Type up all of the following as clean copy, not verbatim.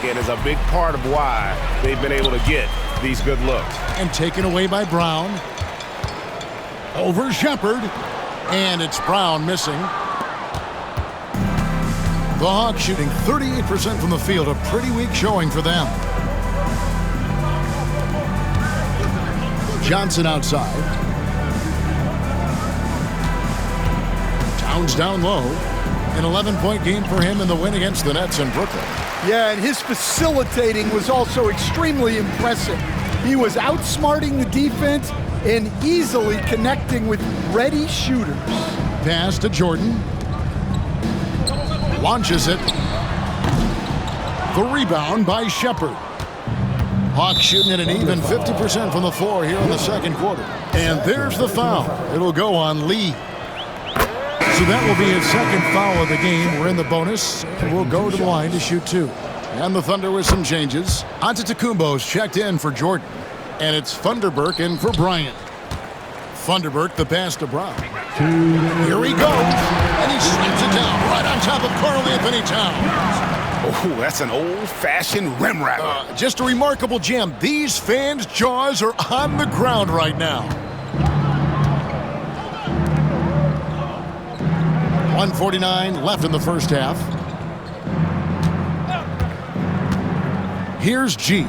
think it is a big part of why they've been able to get these good looks. And taken away by Brown. Over Shepard. And it's Brown missing. The Hawks shooting 38% from the field, a pretty weak showing for them. Johnson outside. Towns down low. An 11-point game for him in the win against the Nets in Brooklyn. Yeah, and his facilitating was also extremely impressive. He was outsmarting the defense and easily connecting with ready shooters. Pass to Jordan. Launches it. The rebound by Shepard. Hawks shooting at an even 50% from the floor here in the second quarter. And there's the foul. It'll go on Lee. So that will be his second foul of the game. We're in the bonus. We'll go to the line to shoot two. And the Thunder with some changes. Antetokounmpo's checked in for Jordan. And it's Funderburk in for Bryant. Funderburk, the pass to Brown. Here he goes. And he slaps it down right on top of Karl Anthony Towns. Oh, that's an old-fashioned rim rapper. Just a remarkable jam. These fans' jaws are on the ground right now. 1:49 left in the first half. Here's G.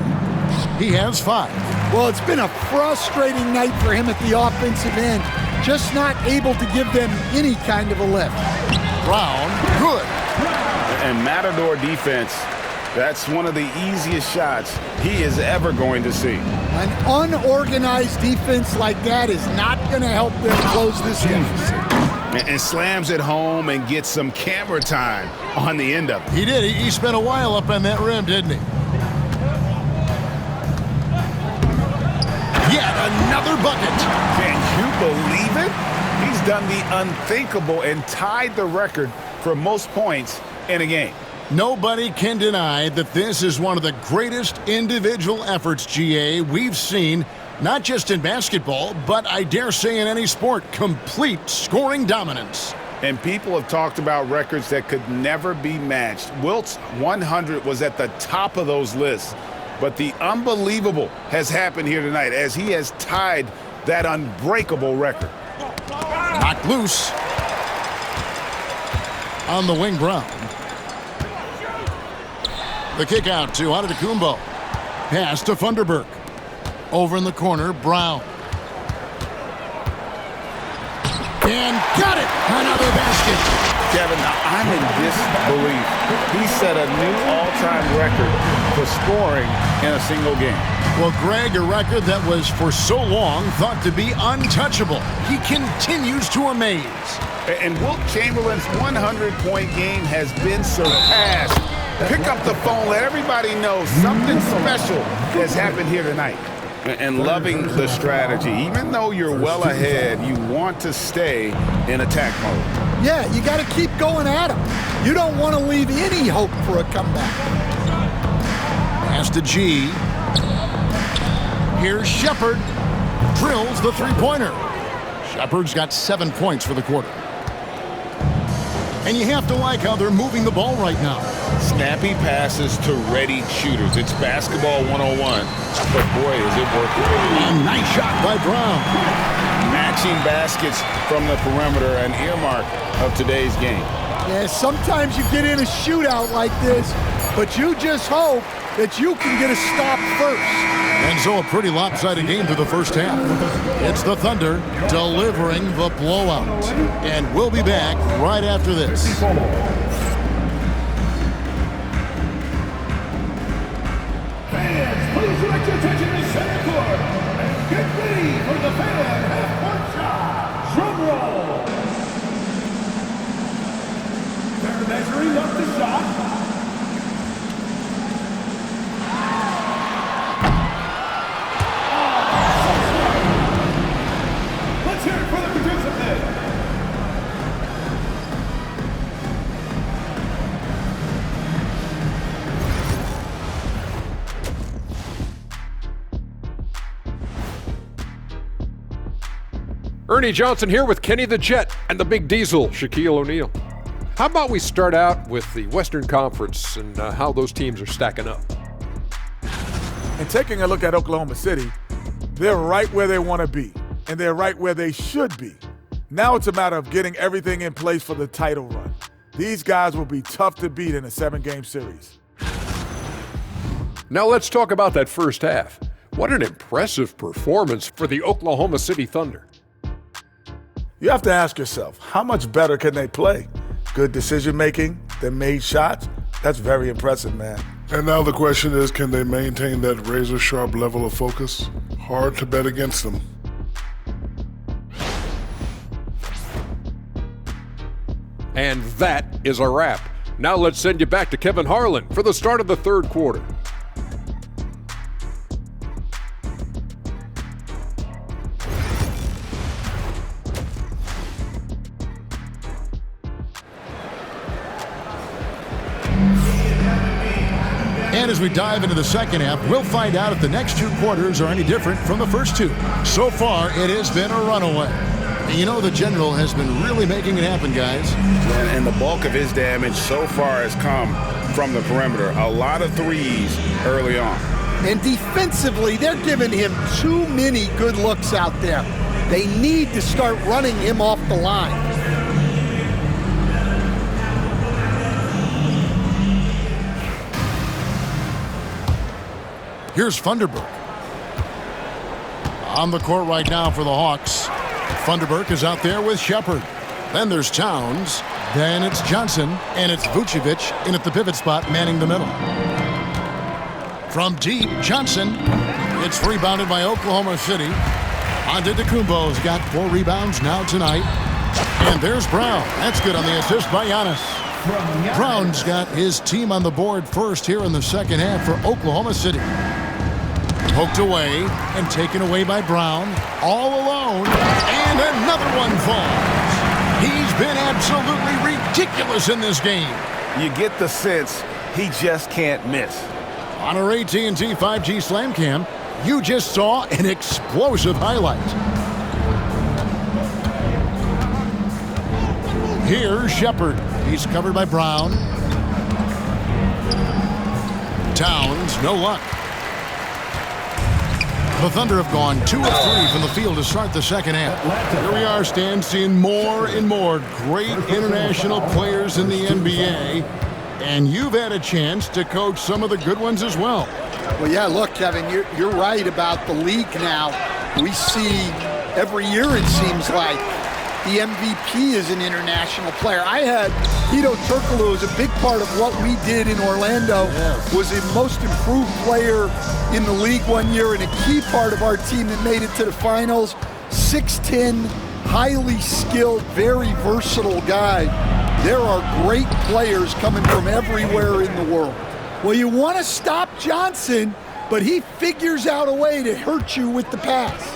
He has 5. Well, it's been a frustrating night for him at the offensive end. Just not able to give them any kind of a lift. Brown, good. And Matador defense, that's one of the easiest shots he is ever going to see. An unorganized defense like that is not going to help them close this deficit. And slams it home and gets some camera time on the end of it. He did. He spent a while up on that rim, didn't he? Yet another bucket. Can you believe it? He's done the unthinkable and tied the record for most points in a game. Nobody can deny that this is one of the greatest individual efforts, GA, we've seen, not just in basketball, but I dare say in any sport. Complete scoring dominance. And people have talked about records that could never be matched. Wilt's 100 was at the top of those lists. But the unbelievable has happened here tonight as he has tied that unbreakable record. Knocked loose. On the wing, Brown. The kick out to Antetokounmpo. Pass to Funderburk. Over in the corner, Brown. And got it! Another basket. Kevin, now I'm in disbelief. He set a new all-time record for scoring in a single game. Well, Greg, a record that was for so long thought to be untouchable. He continues to amaze. And Wilt Chamberlain's 100-point game has been surpassed. Pick up the phone, let everybody know something special has happened here tonight. And loving the strategy. Even though you're well ahead, you want to stay in attack mode. Yeah, you got to keep going at him. You don't want to leave any hope for a comeback. Pass to G. Here's Shepard. Drills the three-pointer. Shepard's got 7 points for the quarter. And you have to like how they're moving the ball right now. Snappy passes to ready shooters. It's basketball 101, but boy, is it working. And nice shot by Brown. Matching baskets from the perimeter, an earmark of today's game. Yeah, sometimes you get in a shootout like this, but you just hope that you can get a stop first. And so a pretty lopsided game through the first half. It's the Thunder delivering the blowout. And we'll be back right after this. Fans, please direct your attention to center court and get ready for the fan half-court shot. Drum roll. They're measuring up the shot. Let's hear it for the producer then. Ernie Johnson here with Kenny the Jet and the Big Diesel, Shaquille O'Neal. How about we start out with the Western Conference and how those teams are stacking up? And taking a look at Oklahoma City, they're right where they want to be, and they're right where they should be. Now it's a matter of getting everything in place for the title run. These guys will be tough to beat in a 7-game series. Now let's talk about that first half. What an impressive performance for the Oklahoma City Thunder. You have to ask yourself, how much better can they play? Good decision-making, they made shots. That's very impressive, man. And now the question is, can they maintain that razor-sharp level of focus? Hard to bet against them. And that is a wrap. Now let's send you back to Kevin Harlan for the start of the third quarter. And as we dive into the second half, we'll find out if the next 2 quarters are any different from the first 2. So far, it has been a runaway. And you know the General has been really making it happen, guys. And the bulk of his damage so far has come from the perimeter. A lot of threes early on. And defensively, they're giving him too many good looks out there. They need to start running him off the line. Here's Funderburk. On the court right now for the Hawks. Funderburk is out there with Shepard. Then there's Towns. Then it's Johnson. And it's Vucevic in at the pivot spot, manning the middle. From deep, Johnson. It's rebounded by Oklahoma City. Antetokounmpo's got 4 rebounds now tonight. And there's Brown. That's good on the assist by Giannis. Brown's got his team on the board first here in the second half for Oklahoma City. Poked away and taken away by Brown. All alone. And another one falls. He's been absolutely ridiculous in this game. You get the sense he just can't miss. On our AT&T 5G Slam Cam, you just saw an explosive highlight. Here's Shepard. He's covered by Brown. Towns, no luck. The Thunder have gone 2 of 3 from the field to start the second half. Here we are, Stan, seeing more and more great international players in the NBA. And you've had a chance to coach some of the good ones as well. Well, yeah, look, Kevin, you're right about the league now. We see every year, it seems like, the MVP is an international player. I had Hedo Turkoglu was a big part of what we did in Orlando. Yes. Was a most improved player in the league one year and a key part of our team that made it to the finals. 6'10", highly skilled, very versatile guy. There are great players coming from everywhere in the world. Well, you want to stop Johnson, but he figures out a way to hurt you with the pass.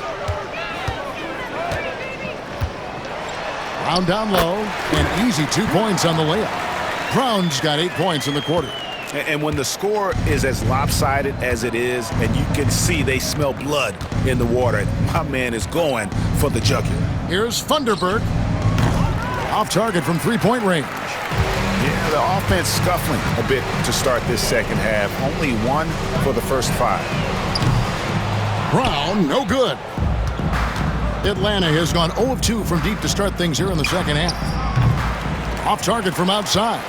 Brown down low, and easy 2 points on the layup. Brown's got 8 points in the quarter. And when the score is as lopsided as it is, and you can see they smell blood in the water, my man is going for the jugular. Here's Funderburk. Off target from 3-point range. Yeah, the offense scuffling a bit to start this second half. Only 1 for the first 5. Brown, no good. Atlanta has gone 0 of 2 from deep to start things here in the second half. Off target from outside.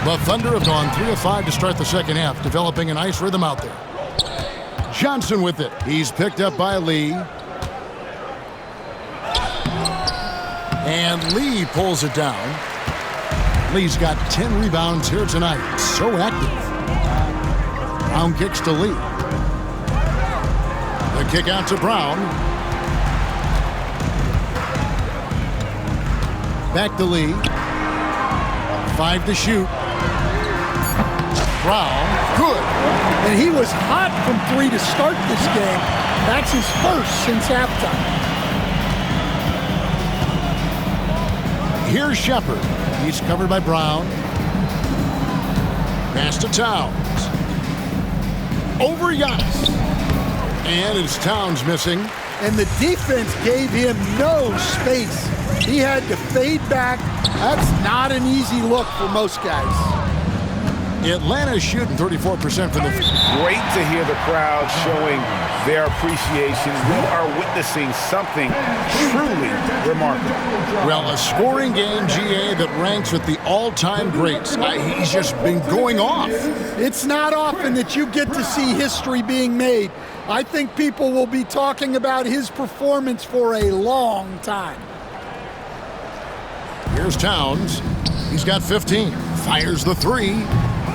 The Thunder have gone 3 of 5 to start the second half, developing a nice rhythm out there. Johnson with it. He's picked up by Lee. And Lee pulls it down. Lee's got 10 rebounds here tonight. So active. Brown kicks to Lee. The kick out to Brown. Back to Lee. 5 to shoot. Brown, good. And he was hot from 3 to start this game. That's his first since halftime. Here's Shepard. He's covered by Brown. Pass to Towns. Over Giannis. And it's Towns missing. And the defense gave him no space. He had to fade back. That's not an easy look for most guys. Atlanta's shooting 34% from the field. Great to hear the crowd showing their appreciation. We are witnessing something truly remarkable. Well, a scoring game, GA, that ranks with the all-time greats. He's just been going off. It's not often that you get to see history being made. I think people will be talking about his performance for a long time. Here's Towns. He's got 15. Fires the three.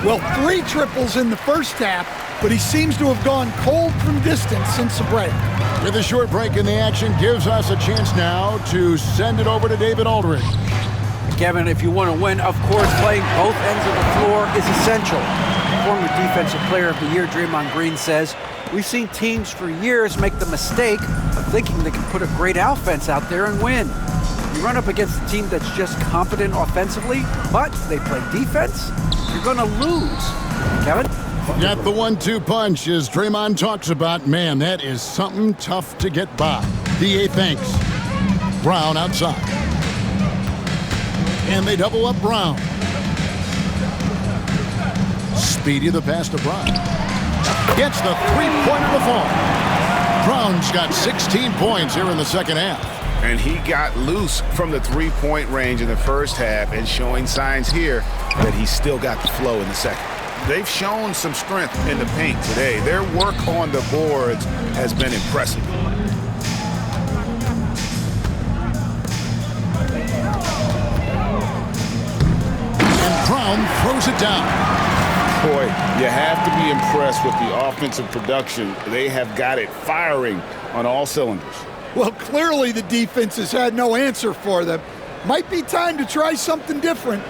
Well, 3 triples in the first half, but he seems to have gone cold from distance since the break. With a short break in the action, gives us a chance now to send it over to David Aldridge. Kevin, if you want to win, of course, playing both ends of the floor is essential. Former Defensive Player of the Year Draymond Green says, we've seen teams for years make the mistake of thinking they can put a great offense out there and win. You run up against a team that's just competent offensively, but they play defense, you're going to lose. Kevin? Got the 1-2 punch as Draymond talks about. Man, that is something tough to get by. DA thanks. Brown outside. And they double up Brown. Speedy the pass to Brown. Gets the three-pointer to fall. Brown's got 16 points here in the second half. And he got loose from the three-point range in the first half and showing signs here that he's still got the flow in the second. They've shown some strength in the paint today. Their work on the boards has been impressive. And Brown throws it down. Boy, you have to be impressed with the offensive production. They have got it firing on all cylinders. Well, clearly the defense has had no answer for them. Might be time to try something different.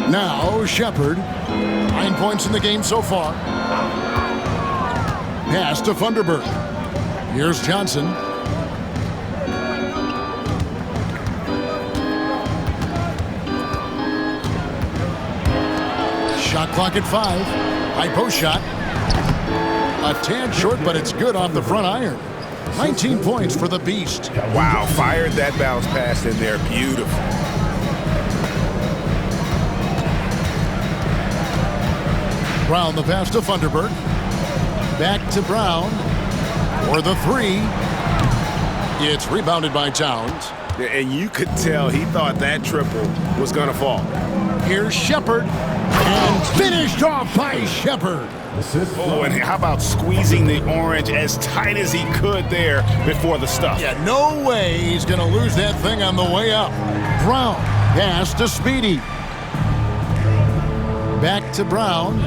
Now, Shepard. 9 points in the game so far. Pass to Funderburk. Here's Johnson. Shot clock at 5. High post shot. A tad short, but it's good off the front iron. 19 points for the Beast. Wow, fired that bounce pass in there. Beautiful. Brown the pass to Funderburk. Back to Brown for the three. It's rebounded by Towns. And you could tell he thought that triple was going to fall. Here's Shepard. And finished off by Shepard. Oh, and how about squeezing the orange as tight as he could there before the stuff? Yeah, no way he's going to lose that thing on the way up. Brown, pass to Speedy. Back to Brown.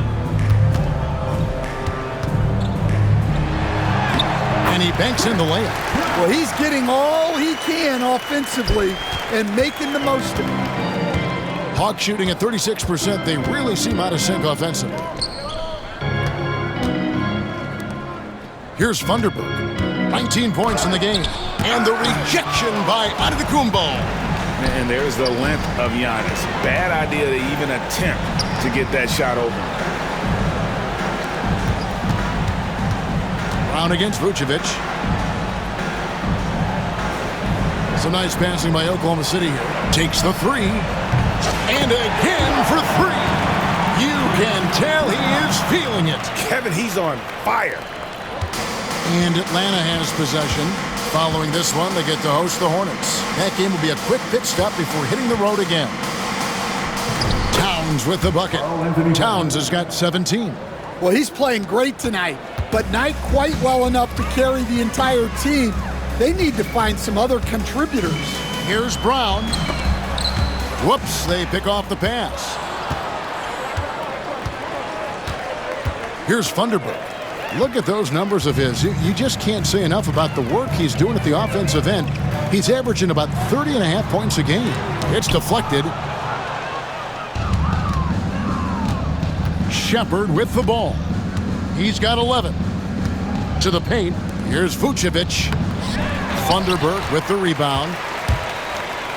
And he banks in the layup. Well, he's getting all he can offensively and making the most of it. Hawks shooting at 36%. They really seem out of sync offensively. Here's Funderburk. 19 points in the game. And the rejection by Antetokounmpo. And there's the length of Giannis. Bad idea to even attempt to get that shot over. Brown against Vucevic. Some nice passing by Oklahoma City here. Takes the three. And again for three. You can tell he is feeling it. Kevin, he's on fire. And Atlanta has possession. Following this one, they get to host the Hornets. That game will be a quick pit stop before hitting the road again. Towns with the bucket. Towns has got 17. Well, he's playing great tonight, but not quite well enough to carry the entire team. They need to find some other contributors. Here's Brown. Whoops, they pick off the pass. Here's Funderburk. Look at those numbers of his. You just can't say enough about the work he's doing at the offensive end. He's averaging about 30.5 points a game. It's deflected. Shepard with the ball. He's got 11. To the paint. Here's Vucevic. Funderburk with the rebound.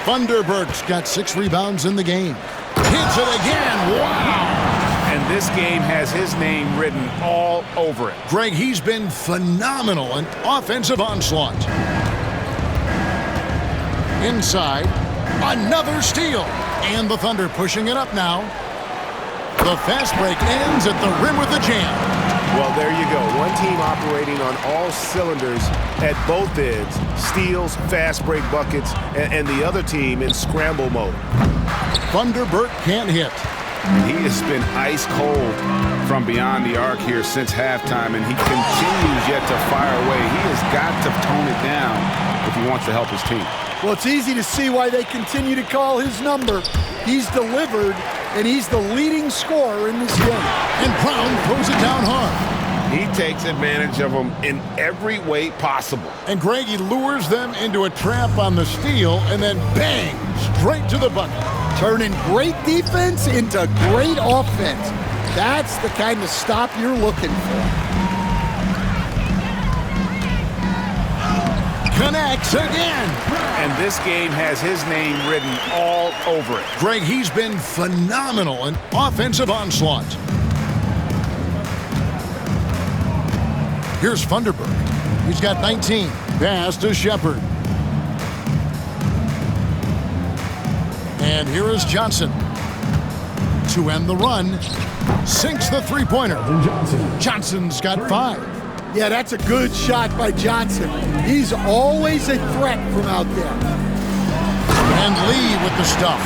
Funderburk's got 6 rebounds in the game. Hits it again. Wow! And this game has his name written all over it. Greg, he's been phenomenal in offensive onslaught. Inside, another steal. And the Thunder pushing it up now. The fast break ends at the rim with a jam. Well, there you go. One team operating on all cylinders at both ends. Steals, fast break buckets, and the other team in scramble mode. Thunderbird can't hit. He has been ice cold from beyond the arc here since halftime, and he continues yet to fire away. He has got to tone it down if he wants to help his team. Well, it's easy to see why they continue to call his number. He's delivered, and he's the leading scorer in this game. And Brown throws it down hard. He takes advantage of them in every way possible. And Greg, he lures them into a trap on the steal, and then bang, straight to the bucket. Turning great defense into great offense. That's the kind of stop you're looking for. Connects again. And this game has his name written all over it. Greg, he's been phenomenal in offensive onslaught. Here's Thunderbird. He's got 19. Pass to Shepard. And here is Johnson. To end the run, sinks the three-pointer. Johnson's got 5. Yeah, that's a good shot by Johnson. He's always a threat from out there. And Lee with the stuff.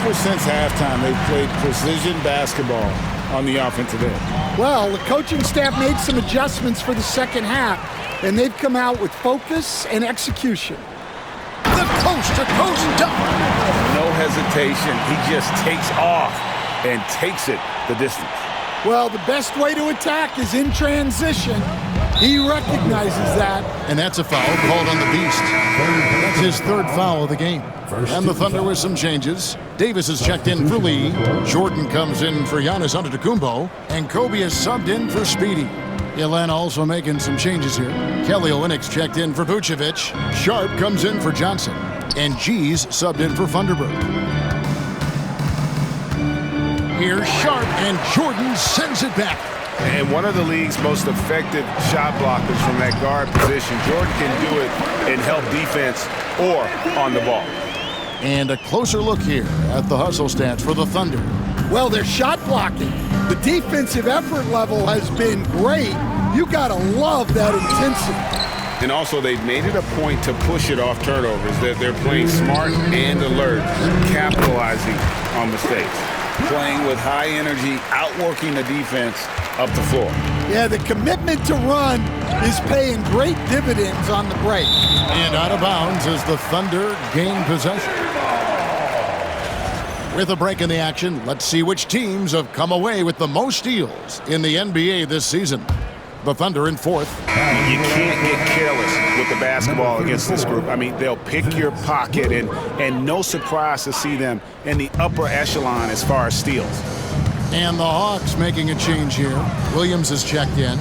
Ever since halftime, they've played precision basketball on the offensive end. Well, the coaching staff made some adjustments for the second half, and they've come out with focus and execution. The coast-to-coast dunk. No hesitation. He just takes off and takes it the distance. Well, the best way to attack is in transition. He recognizes that. And that's a foul called on the Beast. That's his 3rd foul of the game. And the Thunder with some changes. Davis is checked in for Lee. Jordan comes in for Giannis Antetokounmpo. And Kobe is subbed in for Speedy. Atlanta also making some changes here. Kelly Olynyk's checked in for Vucevic. Sharp comes in for Johnson. And G's subbed in for Thunderbird. Here's Sharp, and Jordan sends it back. And one of the league's most effective shot blockers from that guard position. Jordan can do it in help defense or on the ball. And a closer look here at the hustle stats for the Thunder. Well, they're shot blocking. The defensive effort level has been great. You gotta love that intensity. And also, they've made it a point to push it off turnovers. They're playing smart and alert, capitalizing on mistakes. Playing with high energy, outworking the defense up the floor. Yeah, the commitment to run is paying great dividends on the break. And out of bounds as the Thunder gain possession. With a break in the action, let's see which teams have come away with the most steals in the NBA this season. The Thunder in 4th. You can't get careless with the basketball against this group. I mean, they'll pick your pocket, and no surprise to see them in the upper echelon as far as steals. And the Hawks making a change here. Williams is checked in.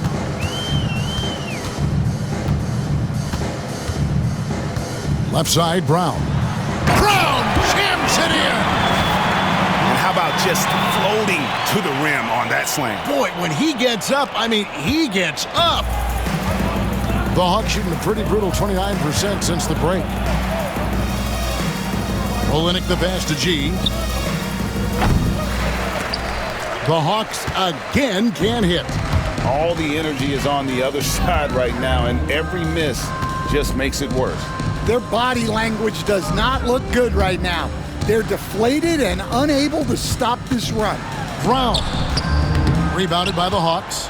Left side, Brown. Brown jams it in! And how about just floating to the rim on that slam? Boy, when he gets up, I mean, he gets up. The Hawks shooting a pretty brutal 29% since the break. Olynyk the pass to G. The Hawks again can't hit. All the energy is on the other side right now, and every miss just makes it worse. Their body language does not look good right now. They're deflated and unable to stop this run. Brown, rebounded by the Hawks.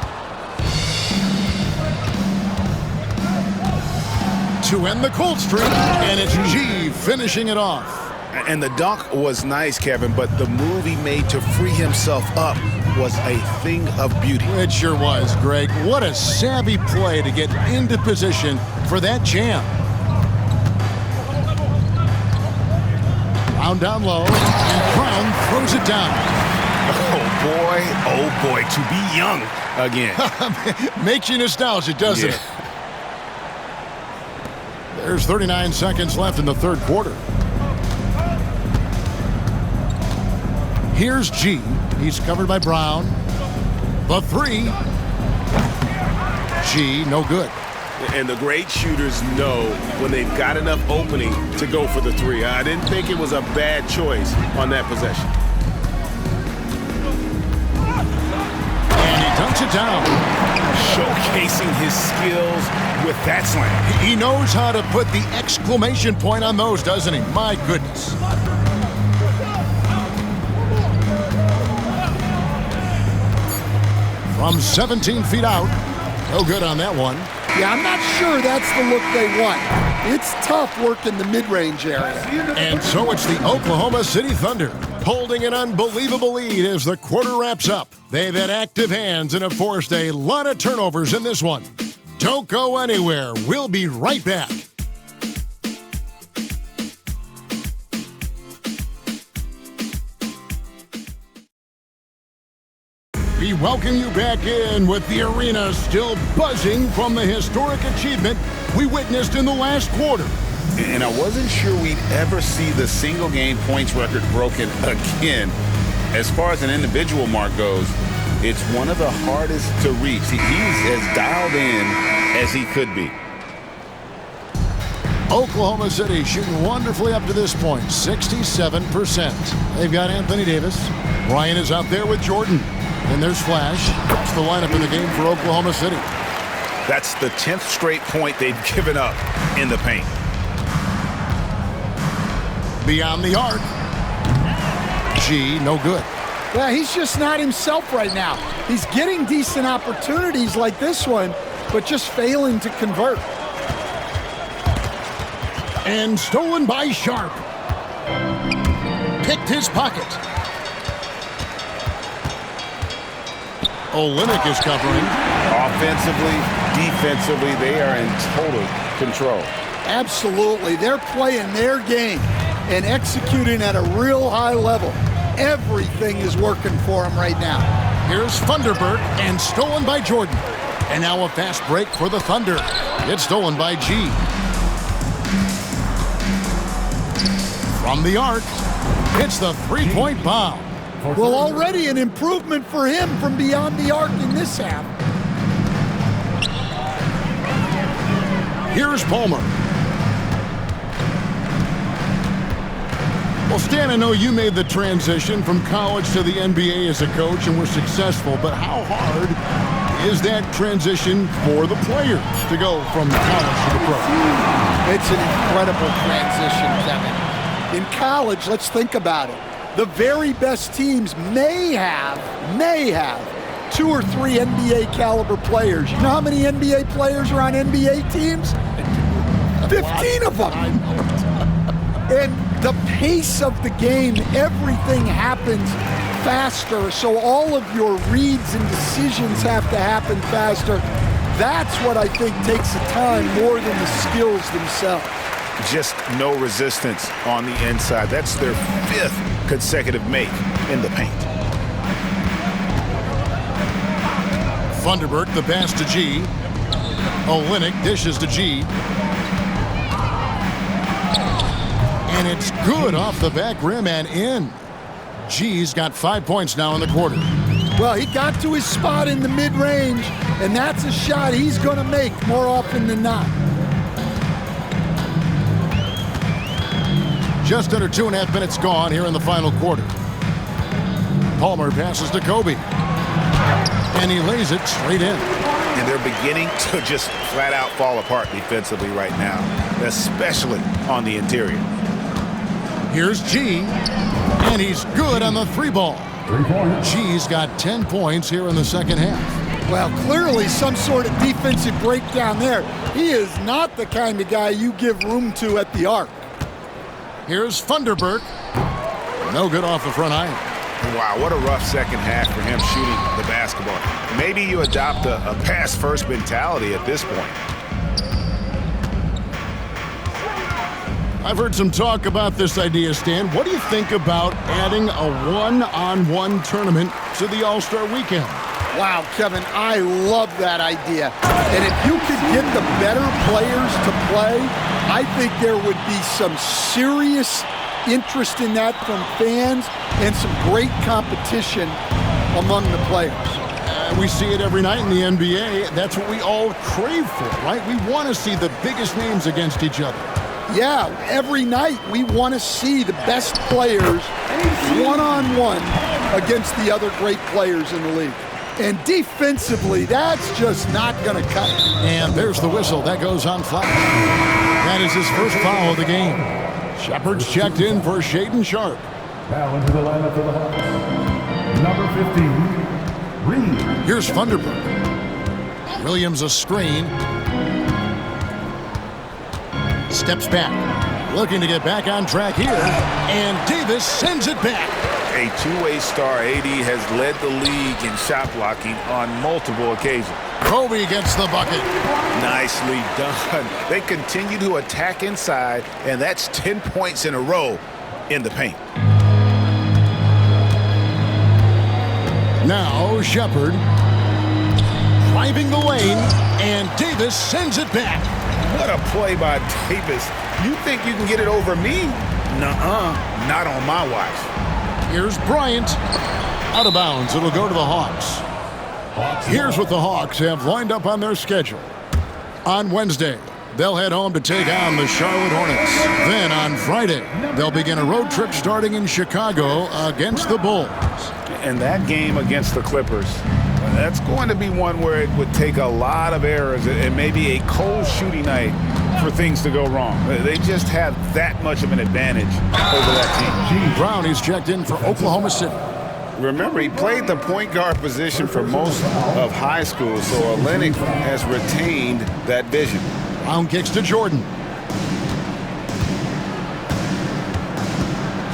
To end the cold streak, and it's G finishing it off. And the dunk was nice, Kevin, but the move he made to free himself up was a thing of beauty. It sure was, Greg. What a savvy play to get into position for that jam. Brown down low, and Brown throws it down. Oh boy, to be young again. Makes you nostalgic, doesn't it? There's 39 seconds left in the 3rd quarter. Here's G. He's covered by Brown. The three. G, no good. And the great shooters know when they've got enough opening to go for the three. I didn't think it was a bad choice on that possession. And he dunks it down. Showcasing his skills with that slam. He knows how to put the exclamation point on those, doesn't he? My goodness. From 17 feet out. No good on that one. Yeah, I'm not sure that's the look they want. It's tough working the mid-range area. And so it's the Oklahoma City Thunder holding an unbelievable lead as the quarter wraps up. They've had active hands and have forced a lot of turnovers in this one. Don't go anywhere. We'll be right back. We welcome you back in with the arena still buzzing from the historic achievement we witnessed in the last quarter. And I wasn't sure we'd ever see the single-game points record broken again. As far as an individual mark goes, it's one of the hardest to reach. He's as dialed in as he could be. Oklahoma City shooting wonderfully up to this point, 67%. They've got Anthony Davis. Ryan is out there with Jordan. And there's Flash. That's the lineup in the game for Oklahoma City. That's the 10th straight point they've given up in the paint. Beyond the arc. G, no good. Yeah, he's just not himself right now. He's getting decent opportunities like this one, but just failing to convert. And stolen by Sharp. Picked his pocket. Olynyk is covering. Offensively, defensively, they are in total control. Absolutely. They're playing their game and executing at a real high level. Everything is working for them right now. Here's Funderburk and stolen by Jordan. And now a fast break for the Thunder. It's stolen by G. From the arc, it's the three-point bomb. Well, already an improvement for him from beyond the arc in this half. Here's Palmer. Well, Stan, I know you made the transition from college to the NBA as a coach and were successful, but how hard is that transition for the players to go from college to the pro? It's an incredible transition, Kevin. In college, let's think about it. The very best teams may have 2 or 3 NBA caliber players. You know how many NBA players are on NBA teams? 15 of them. And the pace of the game, everything happens faster, so all of your reads and decisions have to happen faster. That's what I think takes the time more than the skills themselves. Just no resistance on the inside. That's their 5th consecutive make in the paint. Funderburk, the pass to G. Olynyk dishes to G. And it's good off the back rim and in. G's got 5 points now in the quarter. Well, he got to his spot in the mid-range, and that's a shot he's going to make more often than not. Just under 2.5 minutes gone here in the final quarter. Palmer passes to Kobe. And he lays it straight in. And they're beginning to just flat out fall apart defensively right now, especially on the interior. Here's G. And he's good on the 3-ball. G's got 10 points here in the second half. Well, clearly some sort of defensive breakdown there. He is not the kind of guy you give room to at the arc. Here's Funderburk. No good off the front iron. Wow, what a rough second half for him shooting the basketball. Maybe you adopt a pass-first mentality at this point. I've heard some talk about this idea, Stan. What do you think about adding a one-on-one tournament to the All-Star Weekend? Wow, Kevin, I love that idea. And if you could get the better players to play, I think there would be some serious interest in that from fans and some great competition among the players. We see it every night in the NBA. That's what we all crave for, right? We want to see the biggest names against each other. Yeah, every night we want to see the best players one-on-one against the other great players in the league. And defensively, that's just not going to cut it. And there's the whistle. That goes on flat. That is his first foul of the game. Shepard's checked in for Shaedon Sharpe. Now into the lineup for the Hawks. Number 15. Reed. Here's Thunderbird. Williams a screen. Steps back. Looking to get back on track here. And Davis sends it back. A two-way star, AD has led the league in shot blocking on multiple occasions. Kobe gets the bucket. Nicely done. They continue to attack inside, and that's 10 points in a row in the paint. Now Shepard driving the lane, and Davis sends it back. What a play by Davis. You think you can get it over me? Nuh-uh, not on my watch. Here's Bryant. Out of bounds. It'll go to the Hawks. Here's what the Hawks have lined up on their schedule. On Wednesday, they'll head home to take on the Charlotte Hornets. Then on Friday, they'll begin a road trip starting in Chicago against the Bulls. And that game against the Clippers, that's going to be one where it would take a lot of errors and maybe a cold shooting night for things to go wrong. They just have that much of an advantage over that team. Brown is checked in for Oklahoma City. Remember, he played the point guard position for most of high school, so Olynyk has retained that vision. Brown kicks to Jordan.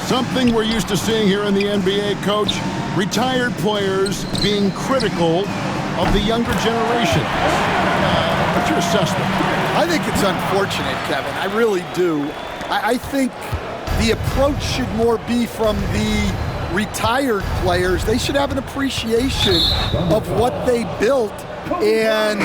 Something we're used to seeing here in the NBA, Coach. Retired players being critical of the younger generation. What's your assessment? I think it's unfortunate, Kevin. I really do. I think the approach should more be from the retired players. They should have an appreciation of what they built and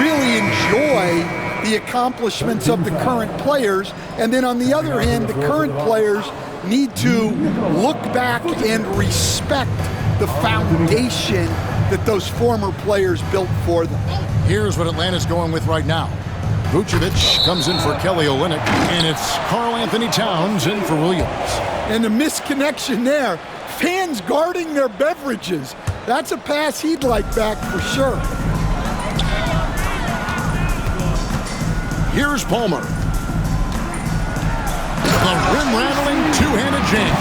really enjoy the accomplishments of the current players. And then on the other hand, the current players need to look back and respect the foundation that those former players built for them. Here's what Atlanta's going with right now. Vucevic comes in for Kelly Olynyk, and it's Karl Anthony Towns in for Williams. And the misconnection there, fans guarding their beverages. That's a pass he'd like back for sure. Here's Palmer. The rim-rattling two-handed jam.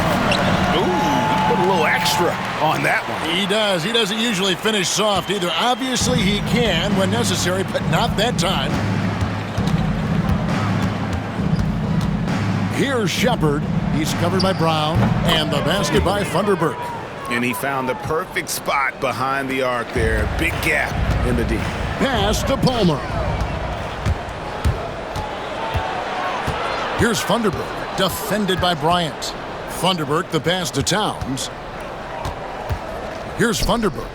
Ooh, he put a little extra on that one. He does. He doesn't usually finish soft either. Obviously, he can when necessary, but not that time. Here's Shepard. He's covered by Brown, and the basket by Thunderbird. And he found the perfect spot behind the arc there. Big gap in the D. Pass to Palmer. Here's Thunderbird, defended by Bryant. Thunderbird, the pass to Towns. Here's Thunderbird.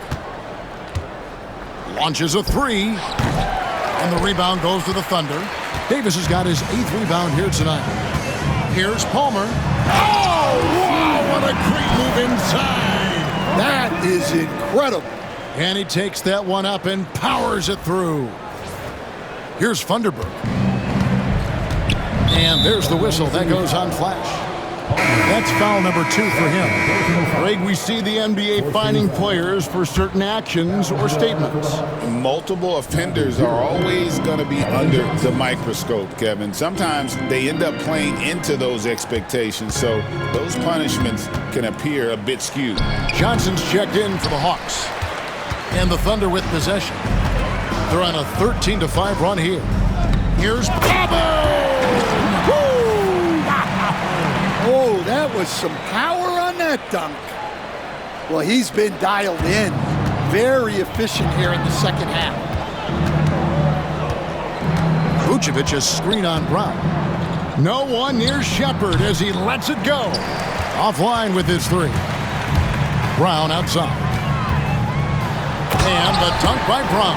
Launches a three, and the rebound goes to the Thunder. Davis has got his 8th rebound here tonight. Here's Palmer. Oh, wow, what a great move inside. That is incredible. And he takes that one up and powers it through. Here's Thunderbird. And there's the whistle. That goes on flash. That's foul number 2 for him. Greg, we see the NBA fining players for certain actions or statements. Multiple offenders are always going to be under the microscope, Kevin. Sometimes they end up playing into those expectations, so those punishments can appear a bit skewed. Johnson's checked in for the Hawks. And the Thunder with possession. They're on a 13-5 run here. Here's Pablo! Oh, that was some power on that dunk. Well, he's been dialed in. Very efficient here in the second half. Vucevic a screen on Brown. No one near Shepard as he lets it go. Offline with his 3. Brown outside. And the dunk by Brown.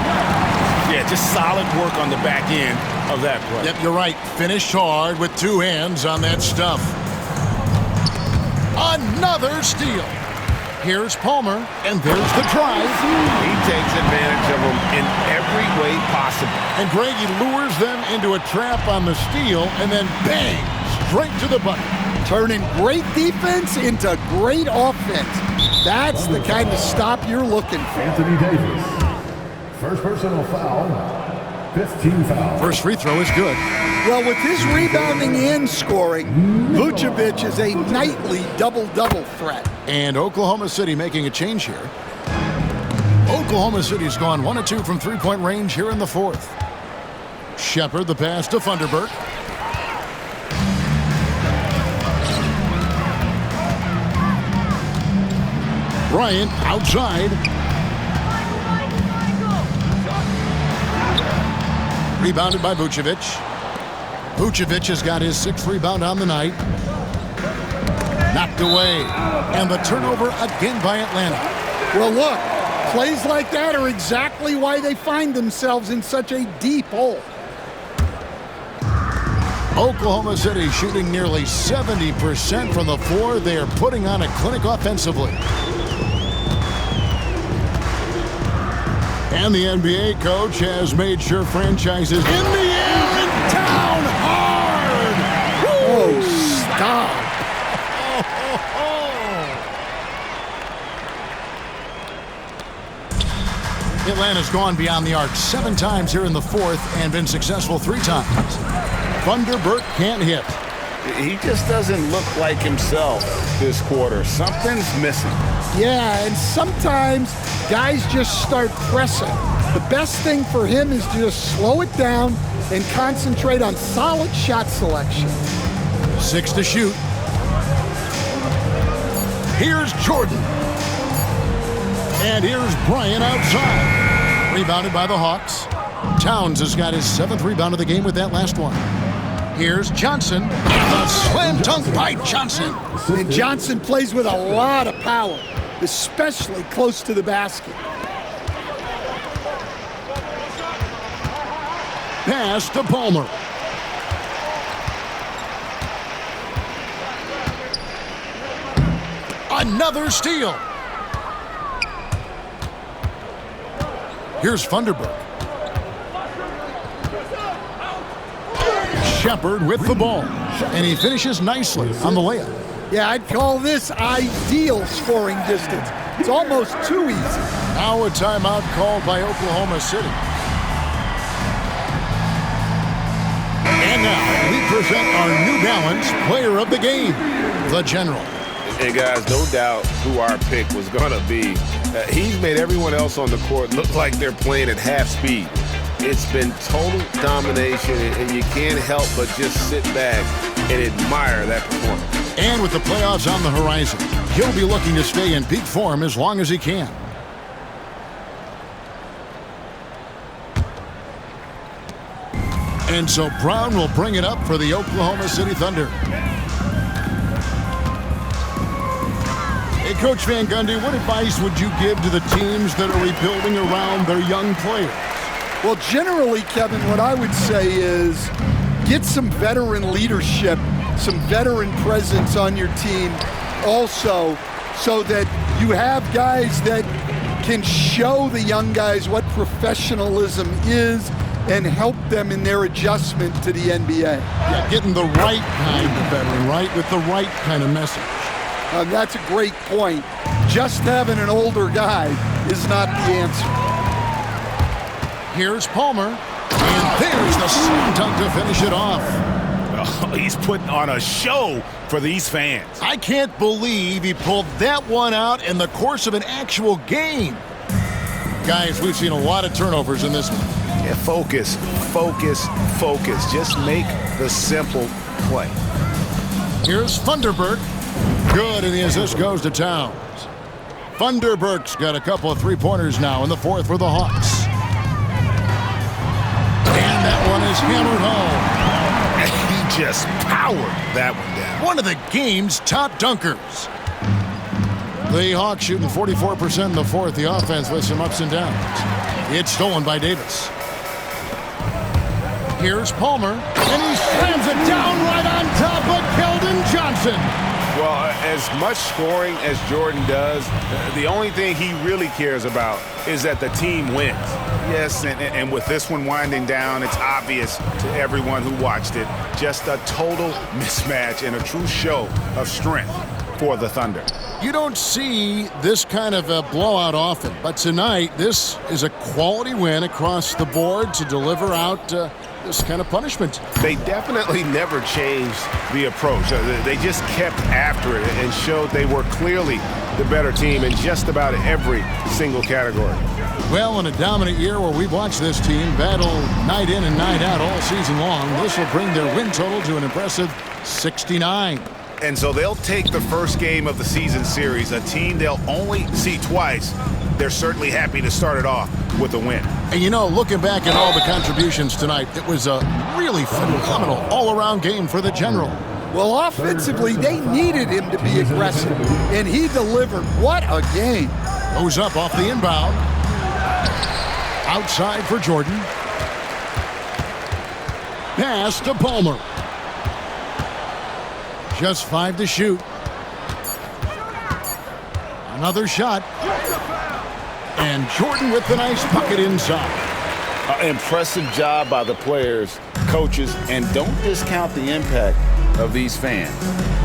Yeah, just solid work on the back end of that play. Yep, you're right. Finished hard with 2 hands on that stuff. Another steal. Here's Palmer, and there's the drive. He takes advantage of them in every way possible. And Greggy lures them into a trap on the steal, and then bang, straight to the bucket. Turning great defense into great offense. That's the kind of stop you're looking for. Anthony Davis. First personal foul. 15 foul. First free throw is good. Well, with his rebounding and scoring, Vucevic is a nightly double-double threat. And Oklahoma City making a change here. Oklahoma City's gone 1 of 2 from three-point range here in the fourth. Shepard, the pass to Thunderbird. Bryant outside. Rebounded by Vucevic. Vucevic has got his 6th rebound on the night. Knocked away. And the turnover again by Atlanta. Well, look, plays like that are exactly why they find themselves in such a deep hole. Oklahoma City shooting nearly 70% from the floor. They are putting on a clinic offensively. And the NBA coach has made sure franchises in the air and down hard. Oh, stop. Atlanta's gone beyond the arc 7 times here in the fourth and been successful 3 times. Thunderbird can't hit. He just doesn't look like himself this quarter. Something's missing. Yeah, and sometimes guys just start pressing. The best thing for him is to just slow it down and concentrate on solid shot selection. 6 to shoot. Here's Jordan. And here's Bryant outside. Rebounded by the Hawks. Towns has got his 7th rebound of the game with that last one. Here's Johnson. The slam dunk by Johnson. And Johnson plays with a lot of power, especially close to the basket. Pass to Palmer. Another steal. Here's Thunderbird. Shepard with the ball. And he finishes nicely on the layup. Yeah, I'd call this ideal scoring distance. It's almost too easy. Now a timeout called by Oklahoma City. And now we present our New Balance player of the game, the General. And guys, no doubt who our pick was going to be. He's made everyone else on the court look like they're playing at half speed. It's been total domination, and you can't help but just sit back and admire that performance. And with the playoffs on the horizon, he'll be looking to stay in peak form as long as he can. And so Brown will bring it up for the Oklahoma City Thunder. Hey, Coach Van Gundy, what advice would you give to the teams that are rebuilding around their young players? Well, generally, Kevin, what I would say is get some veteran leadership, some veteran presence on your team also, so that you have guys that can show the young guys what professionalism is and help them in their adjustment to the NBA. Yeah, getting the right kind of veteran, right, with the right kind of message. That's a great point. Just having an older guy is not the answer. Here's Palmer, and there's the slam dunk to finish it off. Oh, he's putting on a show for these fans. I can't believe he pulled that one out in the course of an actual game. Guys, we've seen a lot of turnovers in this one. Yeah, focus, focus, focus. Just make the simple play. Here's Thunderbird. Good, and the assist goes to Towns. Thunderbird's got a couple of three-pointers now in the fourth for the Hawks. And that one is hammered home. He just powered that one down. One of the game's top dunkers. The Hawks shooting 44% in the fourth. The offense with some ups and downs. It's stolen by Davis. Here's Palmer, and he slams it down right on top of Keldon Johnson. Well, as much scoring as Jordan does, the only thing he really cares about is that the team wins. Yes, and with this one winding down, it's obvious to everyone who watched it, just a total mismatch and a true show of strength for the Thunder. You don't see this kind of a blowout often, but tonight this is a quality win across the board to deliver out this kind of punishment. They definitely never changed the approach. They just kept after it and showed they were clearly the better team in just about every single category. Well, in a dominant year where we've watched this team battle night in and night out all season long, this will bring their win total to an impressive 69. And so they'll take the first game of the season series, a team they'll only see twice. They're certainly happy to start it off with a win. And you know, looking back at all the contributions tonight, it was a really phenomenal all-around game for the General. Well, offensively, they needed him to be aggressive, and he delivered. What a game. Goes up off the inbound. Outside for Jordan. Pass to Palmer. Just 5 to shoot. Another shot. And Jordan with the nice bucket inside. Impressive job by the players, coaches, and don't discount the impact of these fans.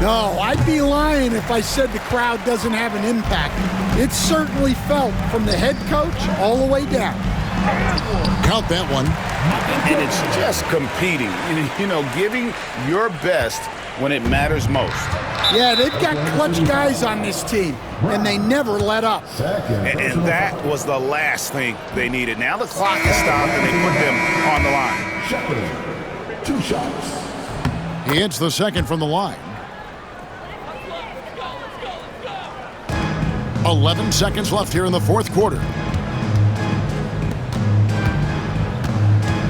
No, I'd be lying if I said the crowd doesn't have an impact. It's certainly felt from the head coach all the way down. Count that one. And it's just competing, you know, giving your best when it matters most. Yeah, they've got clutch guys on this team, and they never let up. And that was the last thing they needed. Now the clock has stopped, and they put them on the line. Shepard, 2 shots. He hits the second from the line. 11 seconds left here in the fourth quarter.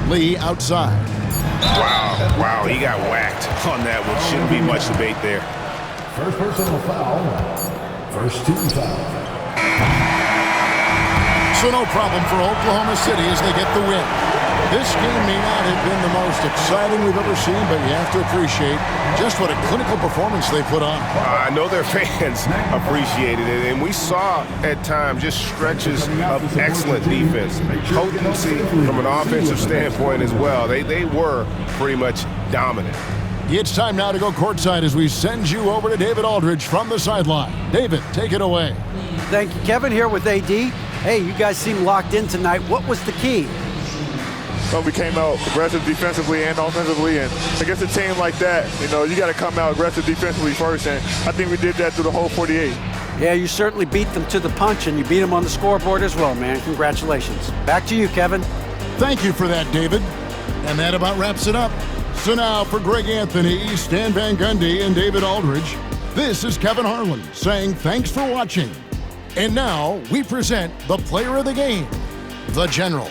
Lee outside. Wow, he got whacked on that one. Shouldn't be much debate there. First personal foul. First team foul. So no problem for Oklahoma City as they get the win. This game may not have been the most exciting we've ever seen, but you have to appreciate just what a clinical performance they put on. I know their fans appreciated it, and we saw at times just stretches of excellent defense, potency from an offensive standpoint as well. They were pretty much dominant. It's time now to go courtside as we send you over to David Aldridge from the sideline. David, take it away. Thank you, Kevin, here with AD. Hey, you guys seem locked in tonight. What was the key? Well, we came out aggressive defensively and offensively, and against a team like that, you know, you got to come out aggressive defensively first, and I think we did that through the whole 48. Yeah, you certainly beat them to the punch, and you beat them on the scoreboard as well, man. Congratulations. Back to you, Kevin. Thank you for that, David. And that about wraps it up. So now for Greg Anthony, Stan Van Gundy, and David Aldridge, this is Kevin Harlan saying thanks for watching. And now we present the player of the game, the General.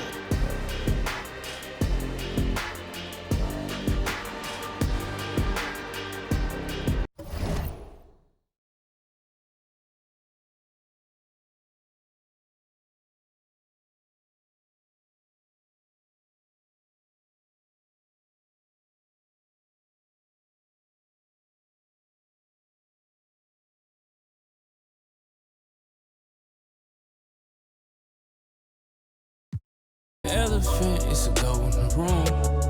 Elephant is a go in the room.